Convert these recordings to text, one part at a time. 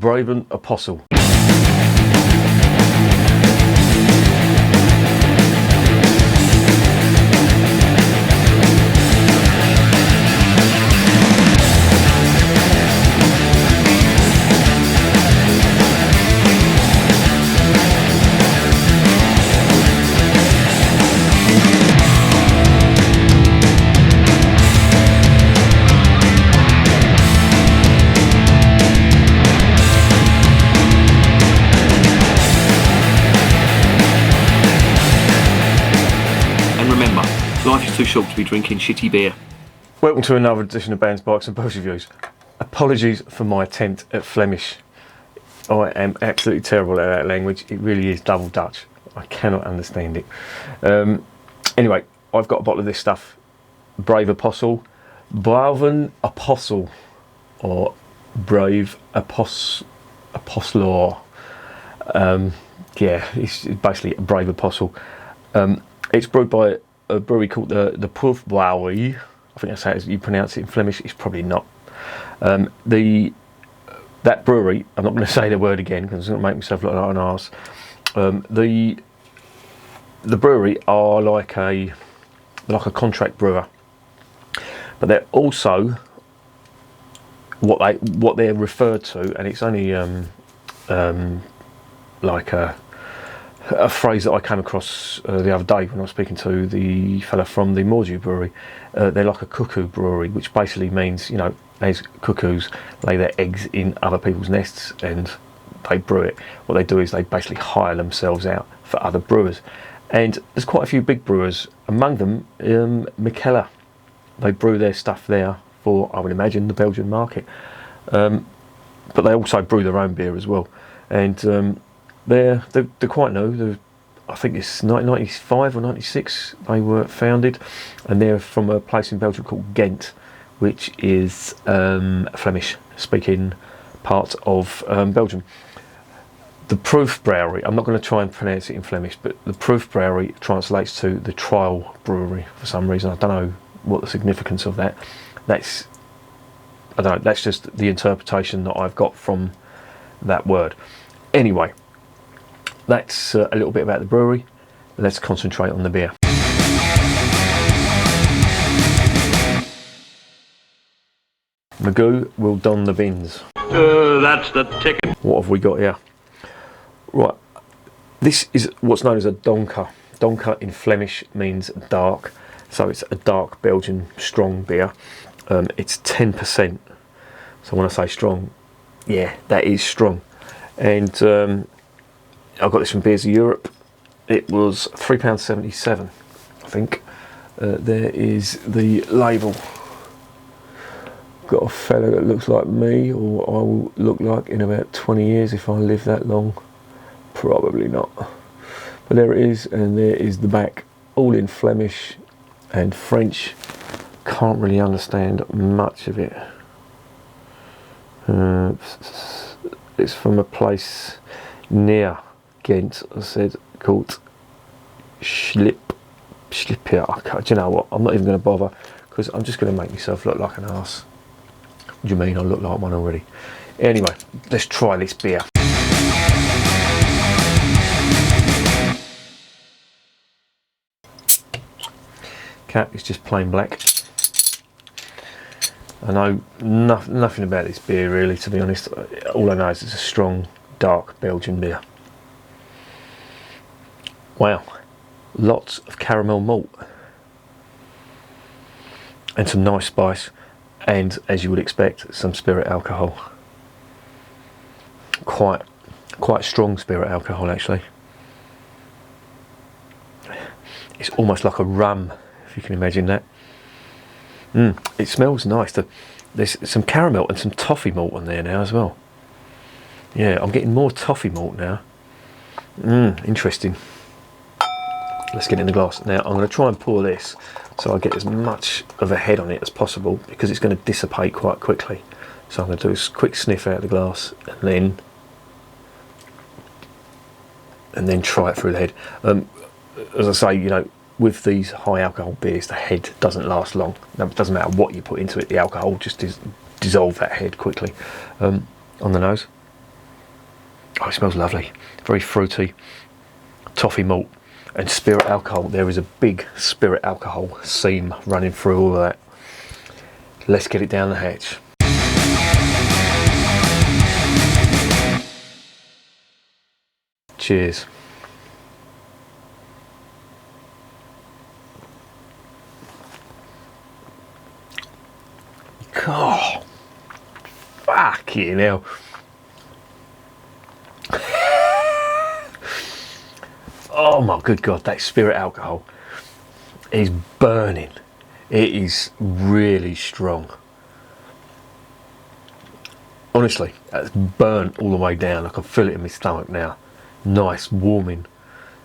Braven Apostel. Life is too short to be drinking shitty beer. Welcome to another edition of Bands, Bikes and Booze Reviews. Apologies for my attempt at Flemish. I am absolutely terrible at that language. It really is double Dutch. I cannot understand it. Anyway, I've got a bottle of this stuff. Braven Apostel, or Brave Apostel. Yeah, it's basically a Brave Apostel. It's brewed by a brewery called the Proefbrouwerij. I think that's how you pronounce it in Flemish. It's probably not. That brewery, I'm not going to say the word again because it's going to make myself look like an arse. The brewery are like a contract brewer, but they're also what they're referred to, and it's only like a phrase that I came across the other day when I was speaking to the fella from the Mordew brewery. They're like a cuckoo brewery, which basically means, you know, as cuckoos lay their eggs in other people's nests and they brew it. What they do is they basically hire themselves out for other brewers. And there's quite a few big brewers, among them Mikkeller. They brew their stuff there for, I would imagine, the Belgian market. But they also brew their own beer as well. And they're quite new. I think it's 1995 or 96 they were founded, and they're from a place in Belgium called Ghent, which is a Flemish speaking part of Belgium. The Proefbrouwerij, I'm not going to try and pronounce it in Flemish, but the Proefbrouwerij translates to the trial brewery for some reason. I don't know what the significance of that. I don't know, that's just the interpretation that I've got from that word. Anyway, that's a little bit about the brewery. Let's concentrate on the beer. Magoo will don the bins. That's the ticket. What have we got here? Right, this is what's known as a Donker. Donker in Flemish means dark, so it's a dark Belgian strong beer. It's 10%. So when I say strong, yeah, that is strong. And I got this from Beers of Europe. It was £3.77, I think. There is the label. Got a fella that looks like me, or I will look like in about 20 years if I live that long. Probably not. But there it is, and there is the back, all in Flemish and French. Can't really understand much of it. It's from a place near Ghent, I said, called Schlipper. Do you know what? I'm not even going to bother because I'm just going to make myself look like an arse. What do you mean I look like one already? Anyway, let's try this beer. Cap is just plain black. I know nothing about this beer really, to be honest. All I know is it's a strong, dark Belgian beer. Wow, lots of caramel malt and some nice spice, and as you would expect, some spirit alcohol. Quite strong spirit alcohol actually. It's almost like a rum, if you can imagine that. It smells nice. There's some caramel and some toffee malt on there now as well. Yeah, I'm getting more toffee malt now. Interesting. Let's get it in the glass. Now I'm going to try and pour this so I get as much of a head on it as possible, because it's going to dissipate quite quickly. So I'm going to do a quick sniff out of the glass and then try it through the head. As I say, you know, with these high alcohol beers, the head doesn't last long. Now, it doesn't matter what you put into it, the alcohol just dissolve that head quickly. On the nose, Oh, it smells lovely. Very fruity. Toffee malt and spirit alcohol. There is a big spirit alcohol seam running through all of that. Let's get it down the hatch. Cheers. God, fucking hell. Oh my good God, that spirit alcohol is burning. It is really strong. Honestly, that's burnt all the way down. I can feel it in my stomach now. Nice warming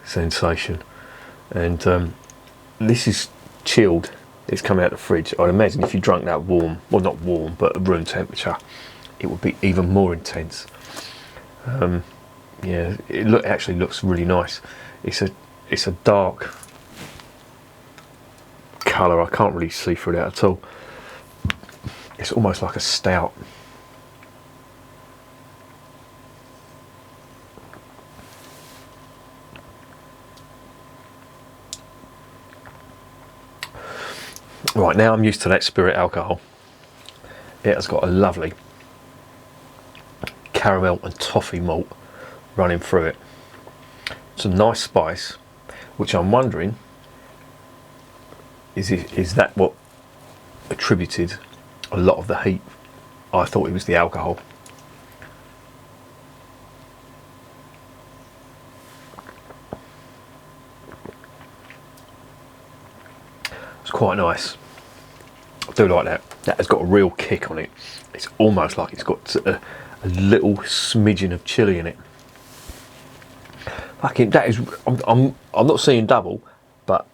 sensation. And this is chilled. It's come out of the fridge. I'd imagine if you drank that warm, well not warm, but at room temperature, it would be even more intense. Yeah, it actually looks really nice. It's a dark colour. I can't really see through that at all. It's almost like a stout. Right, now I'm used to that spirit alcohol. It has got a lovely caramel and toffee malt running through it. Some nice spice, which I'm wondering, is that what attributed a lot of the heat? I thought it was the alcohol. It's quite nice. I do like that. That has got a real kick on it. It's almost like it's got a little smidgen of chili in it. Fucking, that is. I'm not seeing double, but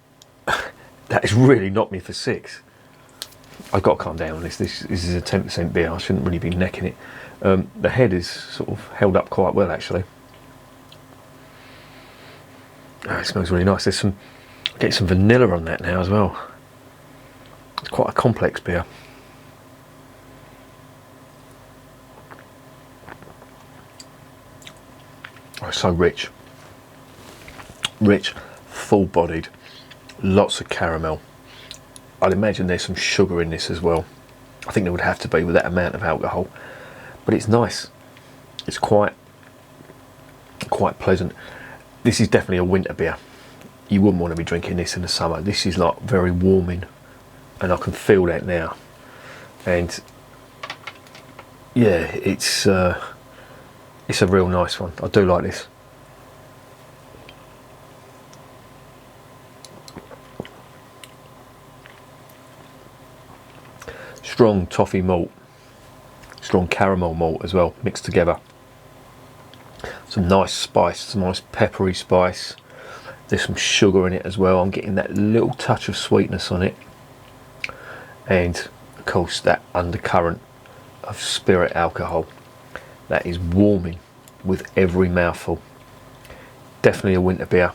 that has really knocked me for 6. I've got to calm down on this. This is a 10% beer. I shouldn't really be necking it. The head is sort of held up quite well actually. Oh, it smells really nice. There's some. Get some vanilla on that now as well. It's quite a complex beer. Oh, it's so rich. Rich, full-bodied, lots of caramel. I'd imagine there's some sugar in this as well. I think there would have to be with that amount of alcohol. But it's nice. It's quite pleasant. This is definitely a winter beer. You wouldn't want to be drinking this in the summer. This is like very warming. And I can feel that now, and yeah, it's a real nice one. I do like this. Strong toffee malt, strong caramel malt as well, mixed together. Some nice spice, some nice peppery spice. There's some sugar in it as well. I'm getting that little touch of sweetness on it. And of course that undercurrent of spirit alcohol that is warming with every mouthful. Definitely a winter beer.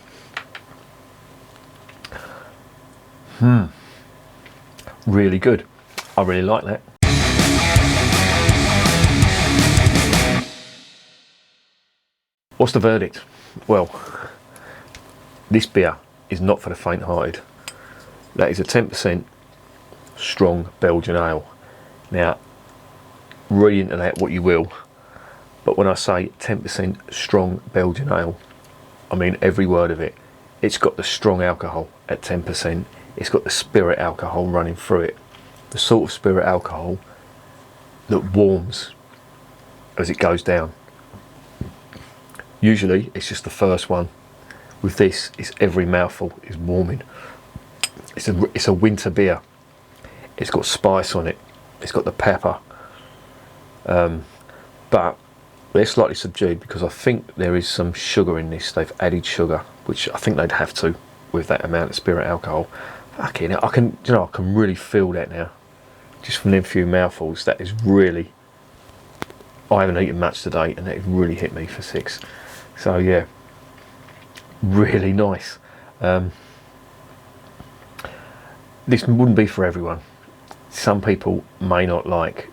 Really good. I really like that. What's the verdict? Well, this beer is not for the faint-hearted. That is a 10% strong Belgian ale. Now, read into that what you will, but when I say 10% strong Belgian ale, I mean every word of it. It's got the strong alcohol at 10%. It's got the spirit alcohol running through it. The sort of spirit alcohol that warms as it goes down. Usually it's just the first one. With this, it's every mouthful is warming. It's a winter beer. It's got spice on it. It's got the pepper. But they're slightly subdued because I think there is some sugar in this. They've added sugar, which I think they'd have to with that amount of spirit alcohol. Fucking hell, I can really feel that now. Just from them few mouthfuls, that is really. I haven't eaten much today, and that has really hit me for 6. So yeah, really nice. This wouldn't be for everyone. Some people may not like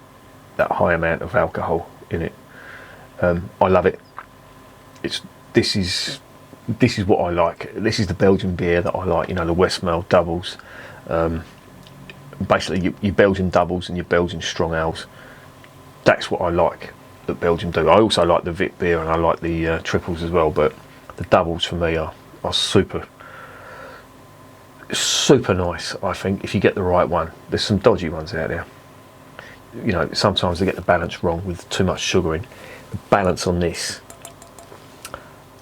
that high amount of alcohol in it. I love it. this is what I like. This is the Belgian beer that I like. You know, the Westmail doubles. Basically, your Belgian doubles and your Belgian strong ales. That's what I like that Belgium do. I also like the Vit beer and I like the triples as well. But the doubles for me are super nice. I think if you get the right one. There's some dodgy ones out there. You know, sometimes they get the balance wrong with too much sugar in. The balance on this,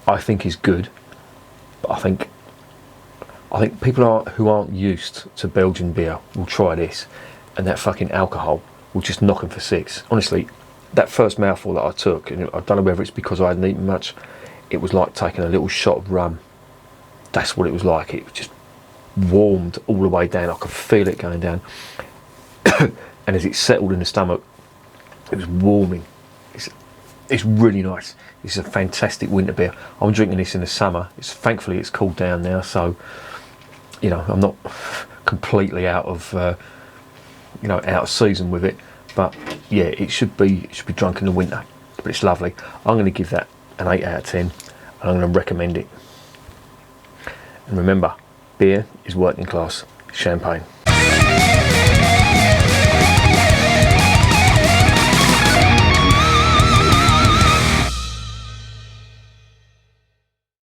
I think, is good. But I think people who aren't used to Belgian beer will try this, and that fucking alcohol will just knock them for six. Honestly, that first mouthful that I took, and I don't know whether it's because I hadn't eaten much, it was like taking a little shot of rum. That's what it was like. It just warmed all the way down. I could feel it going down. And as it settled in the stomach, it was warming. It's really nice. It's a fantastic winter beer. I'm drinking this in the summer. Thankfully it's cooled down now, so you know I'm not completely out of out of season with it. But yeah, it should be drunk in the winter. But it's lovely. I'm going to give that an 8 out of 10, and I'm going to recommend it. And remember, beer is working class champagne.